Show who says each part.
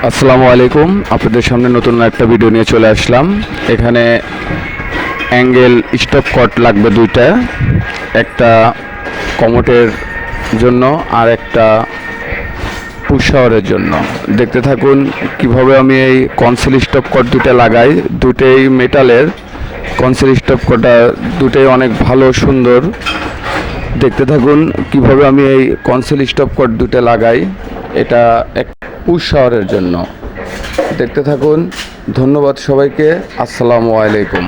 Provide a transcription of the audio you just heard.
Speaker 1: আসসালামু আলাইকুম। আপনাদের সামনে নতুন একটা ভিডিও নিয়ে চলে আসলাম। এখানে অ্যাঙ্গেল স্টপ কট লাগবে দুইটা, একটা কমোটের জন্য আর একটা পুশ শাওয়ারের জন্য। দেখতে থাকুন কিভাবে আমি এই কনসিল স্টপ কট দুটো লাগাই। দুটোই মেটালের কনসিল স্টপ কটটা দুটোই অনেক ভালো সুন্দর। দেখতে থাকুন কিভাবে আমি এই কনসিল স্টপ কট দুটো লাগাই। এটা এক পুশ শাওয়ারের জন্য। দেখতে থাকুন। ধন্যবাদ সবাইকে। আসসালামু আলাইকুম।